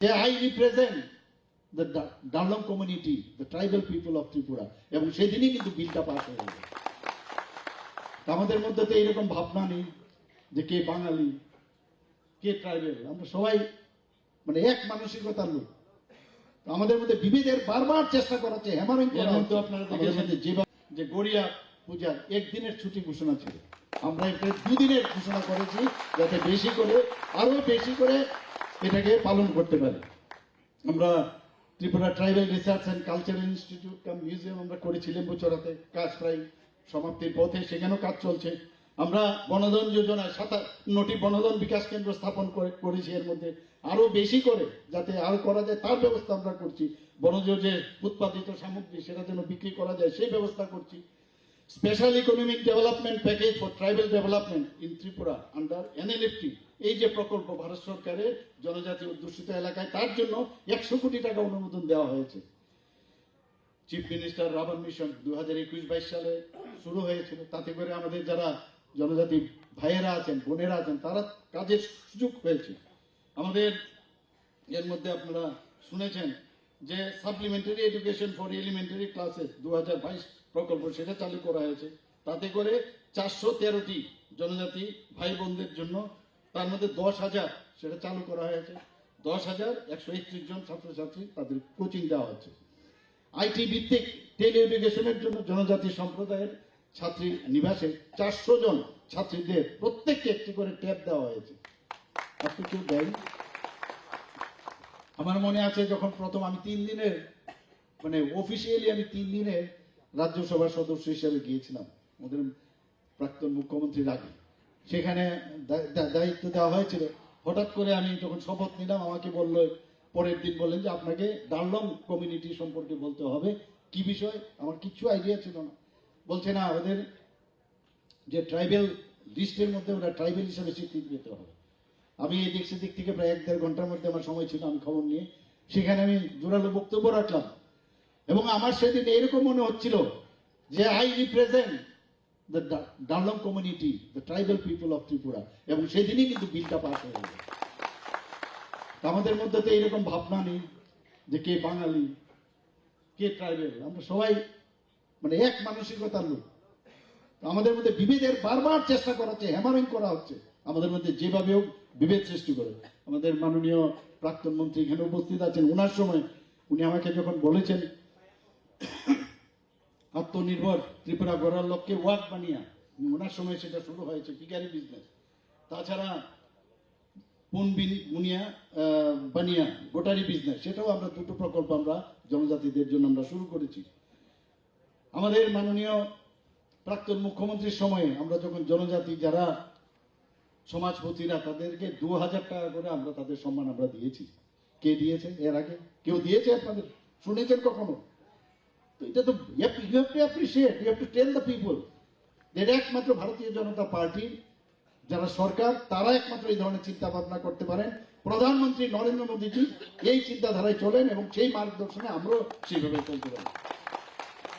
I represent the Darlong community, the tribal people of Tripura, এবং সেদিনই কিন্তু বিলটা পাস হয়ে গেল। আমাদের মধ্যে তো এরকম ভাবনা নেই যে কে বাঙালি কে ট্রাইবেল, আমরা সবাই মানে এক মানসিকতার লোক। আমাদের মধ্যে বিভেদের বারবার চেষ্টা করাচ্ছে, হ্যামারিং করা হচ্ছে। আপনারা দেখেছেন যে গড়িয়া পূজার একদিনের ছুটি ঘোষণা ছিল, আমরা এটা 2 দিনের ঘোষণা করেছি যাতে বেশি করে আরো বেশি করে এটাকে পালন করতে পারি। আমরা Tripura tribal research and cultural institute cum museum আমরা করেছিলাম বছরাতে, কাজ প্রায় সমাপ্তির পথে, সেখানেও কাজ চলছে। আমরা বনধন যোজনায় 57টি বনধন বিকাশ কেন্দ্র স্থাপন করেছি, এর মধ্যে আরো বেশি করে যাতে আরো করা যায় তার ব্যবস্থা আমরা করছি। বনজ যে উৎপাদিত সামগ্রী সেটা যেন বিক্রি করা যায় সেই ব্যবস্থা করছি। Special economic development package for tribal development in Tripura under NLFT, এই যে প্রকল্প ভারত সরকারের জনজাতি অধ্যুষিত এলাকায়, তার জন্য 100 কোটি টাকা অনুমোদন দেওয়া হয়েছে। চিফ মিনিস্টার রাবার মিশন 2021-22 সালে শুরু হয়েছিল, তাতে করে আমাদের যারা জনজাতি ভাইয়েরা আছেন বোনেরা আছেন তারা কাজের সুযোগ হয়েছে। আমাদের এর মধ্যে আপনারা শুনেছেন যে supplementary education for elementary classes 2022 প্রকল্প, সেটা চালু করা হয়েছে। তাতে করে 413টি জনজাতি ভাই বোনদের জন্য, তার মধ্যে 10,000 সেটা চালু করা হয়েছে। 10,131 জন ছাত্রছাত্রী তাদের কোচিং দেওয়া হচ্ছে। আইটি ভিত্তিক টেলি এডুকেশনের জন্য জনজাতি সম্প্রদায়ের ছাত্রী নিবাসে 400 জন ছাত্রীদের প্রত্যেককে একটি করে ট্যাব দেওয়া হয়েছে। আপনি কেউ দেন? আমার মনে আছে যখন প্রথম আমি 3 দিনের মানে অফিসিয়ালি আমি 3 দিনের রাজ্যসভার সদস্য হিসেবে গিয়েছিলাম আমাদের প্রাক্তন মুখ্যমন্ত্রীর আগে, সেখানে দায়িত্ব দেওয়া হয়েছিল। হঠাৎ করে আমি যখন শপথ নিলাম আমাকে বললো, পরের দিন বললেন যে আপনাকে ডারলং কমিউনিটি সম্পর্কে বলতে হবে। কি বিষয়? আমার কিছু আইডিয়া ছিল না। বলছে না, ওদের যে ট্রাইবেল লিস্টের মধ্যে ওরা ট্রাইবেল হিসেবে স্বীকৃতি পেতে হবে। আমি এই দিক সেদিক থেকে প্রায় 1-1.5 ঘন্টার মধ্যে আমার সময় ছিল, আমি খবর নিয়ে সেখানে আমি জোরালো বক্তব্য রাখলাম। এবং আমার সেদিন এরকম মনে হচ্ছিল যে I represent the Darlong community, the tribal people of Tripura, এবং সেদিনই কিন্তু বিলটা পাস হয়ে গেল। আমাদের মধ্যে তো এরকম ভাবনা নেই যে কে বাঙালি কে ট্রাইবেল, আমরা সবাই মানে এক মানসিকতার লোক। আমাদের মধ্যে বিভেদের বারবার চেষ্টা করাচ্ছে, হ্যামারিং করা হচ্ছে আমাদের মধ্যে, যেভাবে হোক বিভেদ সৃষ্টি করে। আমাদের মাননীয় প্রাক্তন মন্ত্রী এখানে উপস্থিত আছেন, ওনার সময় উনি আমাকে যখন বলেছেন আত্মনির্ভর ত্রিপুরা গড়ার লক্ষ্যে ওয়ার্ক বানিয়া, ওনার সময় সেটা শুরু হয়েছে, ফিগারি বিজনেস। তাছাড়া বুনিয়া বানিয়া গোটারি বিজনেস, সেটাও আমরা 2টো প্রকল্প আমরা জনজাতিদের জন্য আমরা শুরু করেছি। আমাদের মাননীয় প্রাক্তন মুখ্যমন্ত্রীর সময়ে আমরা যখন জনজাতি যারা সমাজপতিরা তাদেরকে 2,000 টাকা করে আমরা তাদের সম্মান আমরা দিয়েছি। কে দিয়েছে এর আগে? কেউ দিয়েছে আপনাদের? শুনেছেন কখনো? তো এটা তো you have to appreciate, you have to tell the people that একমাত্র ভারতীয় জনতা পার্টির যারা সরকার তারা একমাত্র এই ধরনের চিন্তা ভাবনা করতে পারেন। প্রধানমন্ত্রী নরেন্দ্র মোদীজি এই চিন্তাধারায় চলেন এবং সেই মার্গদর্শনে আমরাও সেইভাবে চলতে পারি।